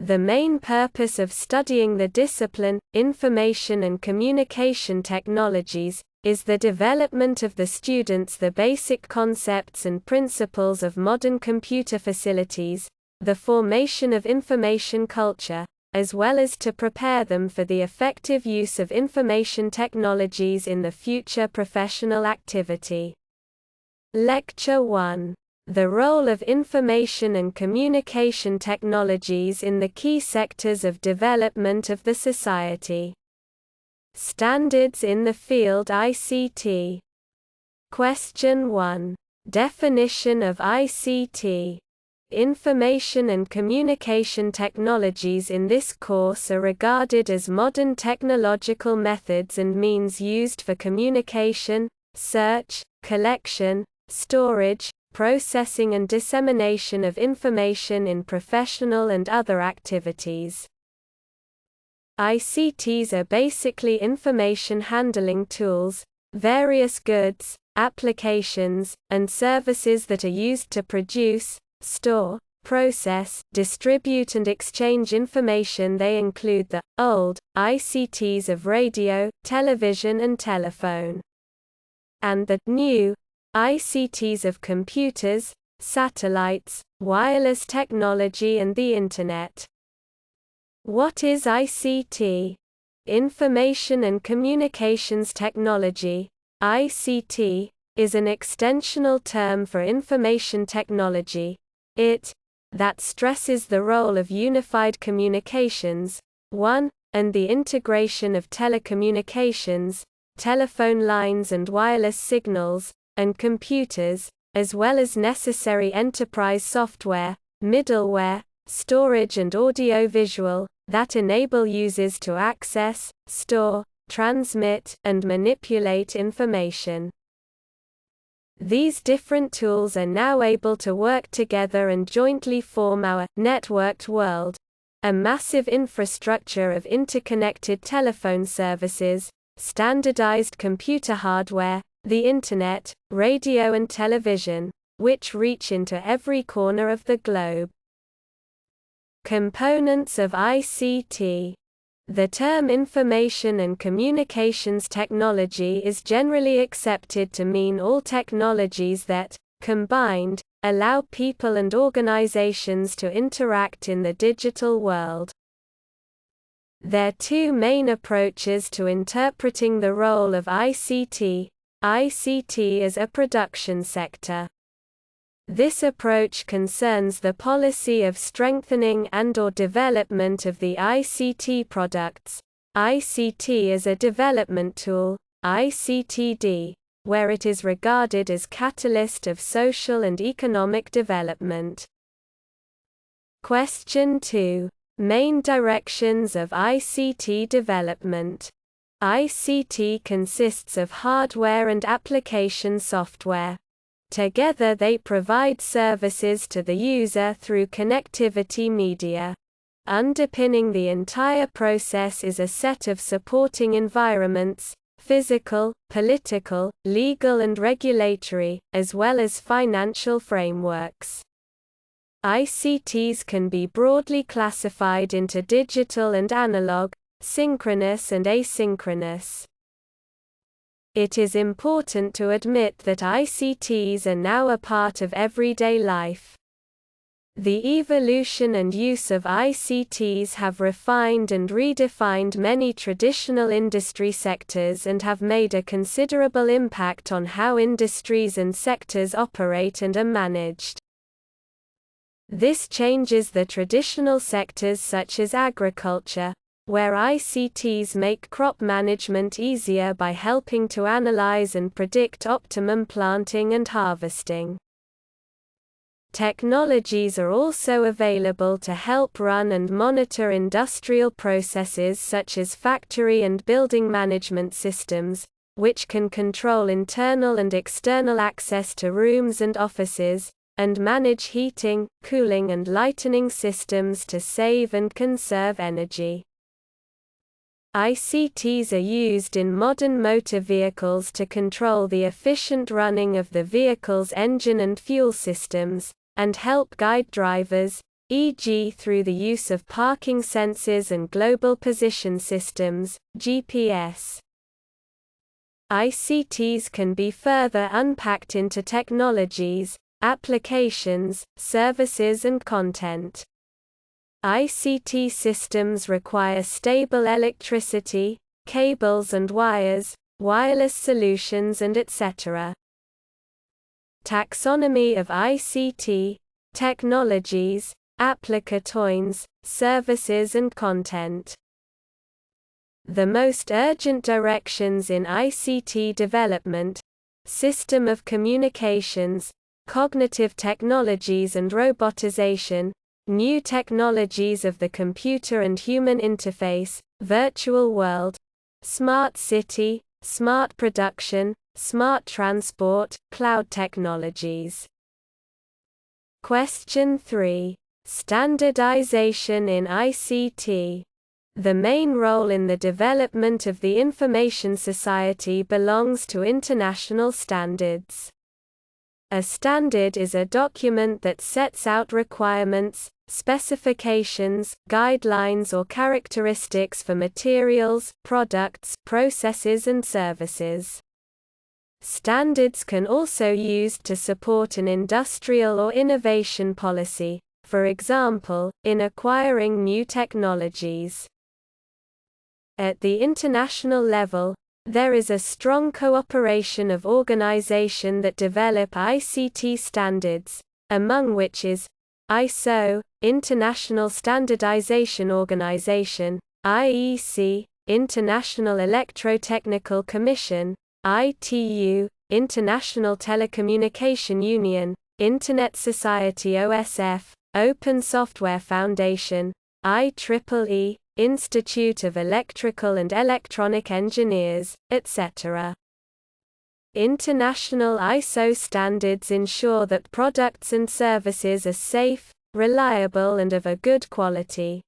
The main purpose of studying the discipline, Information and Communication Technologies, is the development of the students the basic concepts and principles of modern computer facilities, the formation of information culture, as well as to prepare them for the effective use of information technologies in the future professional activity. Lecture 1. The role of information and communication technologies in the key sectors of development of the society. Standards in the field ICT. Question 1. Definition of ICT. Information and communication technologies in this course are regarded as modern technological methods and means used for communication, search, collection, storage, processing and dissemination of information in professional and other activities. ICTs are basically information handling tools, various goods, applications, and services that are used to produce, store, process, distribute and exchange information. They include the old ICTs of radio, television and telephone, and the new ICTs of computers, satellites, wireless technology and the Internet. What is ICT? Information and Communications Technology, ICT, is an extensional term for information technology, that stresses the role of unified communications, and the integration of telecommunications, telephone lines and wireless signals, and computers, as well as necessary enterprise software, middleware, storage and audio-visual, that enable users to access, store, transmit, and manipulate information. These different tools are now able to work together and jointly form our networked world, a massive infrastructure of interconnected telephone services, standardized computer hardware, the Internet, radio and television, which reach into every corner of the globe. Components of ICT. The term information and communications technology is generally accepted to mean all technologies that, combined, allow people and organizations to interact in the digital world. There are two main approaches to interpreting the role of ICT. ICT as a production sector. This approach concerns the policy of strengthening and/or development of the ICT products, ICT as a development tool, ICTD, where it is regarded as catalyst of social and economic development. Question 2. Main directions of ICT development. ICT consists of hardware and application software. Together they provide services to the user through connectivity media. Underpinning the entire process is a set of supporting environments, physical, political, legal and regulatory, as well as financial frameworks. ICTs can be broadly classified into digital and analog, synchronous and asynchronous. It is important to admit that ICTs are now a part of everyday life. The evolution and use of ICTs have refined and redefined many traditional industry sectors and have made a considerable impact on how industries and sectors operate and are managed. This changes the traditional sectors such as agriculture, where ICTs make crop management easier by helping to analyze and predict optimum planting and harvesting. Technologies are also available to help run and monitor industrial processes such as factory and building management systems, which can control internal and external access to rooms and offices, and manage heating, cooling and lighting systems to save and conserve energy. ICTs are used in modern motor vehicles to control the efficient running of the vehicle's engine and fuel systems, and help guide drivers, e.g. through the use of parking sensors and global position systems, GPS. ICTs can be further unpacked into technologies, applications, services and content. ICT systems require stable electricity, cables and wires, wireless solutions and etc. Taxonomy of ICT, technologies, applicatoins, services and content. The most urgent directions in ICT development: system of communications, cognitive technologies and robotization, new technologies of the computer and human interface, virtual world, smart city, smart production, smart transport, cloud technologies. Question 3. Standardization in ICT. The main role in the development of the information society belongs to international standards. A standard is a document that sets out requirements, specifications, guidelines or characteristics for materials, products, processes and services. Standards can also be used to support an industrial or innovation policy, for example, in acquiring new technologies. At the international level, there is a strong cooperation of organizations that develop ICT standards, among which is ISO, International Standardization Organization, IEC, International Electrotechnical Commission, ITU, International Telecommunication Union, Internet Society OSF, Open Software Foundation, IEEE, Institute of Electrical and Electronic Engineers, etc. International ISO standards ensure that products and services are safe, reliable and of a good quality.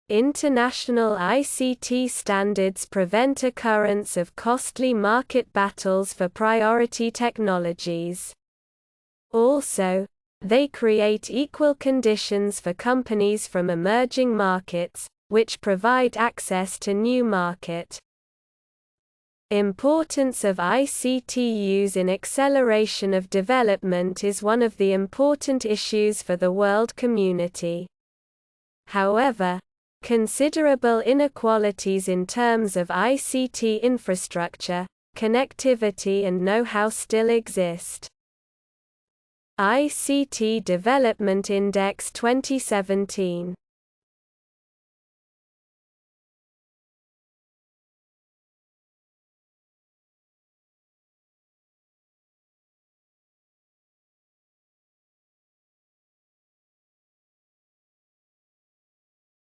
International ICT standards prevent occurrence of costly market battles for priority technologies. Also, they create equal conditions for companies from emerging markets, which provide access to new market. Importance of ICT use in acceleration of development is one of the important issues for the world community. However, considerable inequalities in terms of ICT infrastructure, connectivity and know-how still exist. ICT Development Index 2017.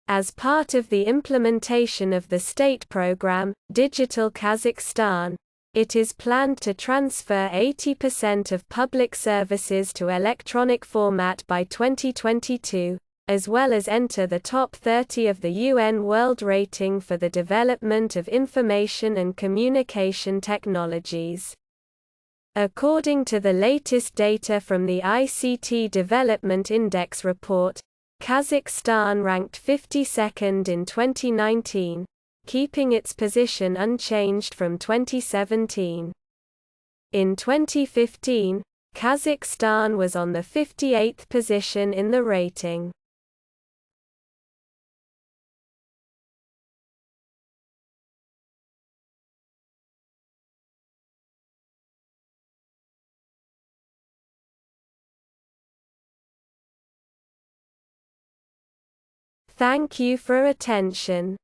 As part of the implementation of the state program, Digital Kazakhstan, it is planned to transfer 80% of public services to electronic format by 2022, as well as enter the top 30 of the UN World Rating for the Development of Information and Communication Technologies. According to the latest data from the ICT Development Index report, Kazakhstan ranked 52nd in 2019, keeping its position unchanged from 2017. In 2015, Kazakhstan was on the 58th position in the rating. Thank you for attention.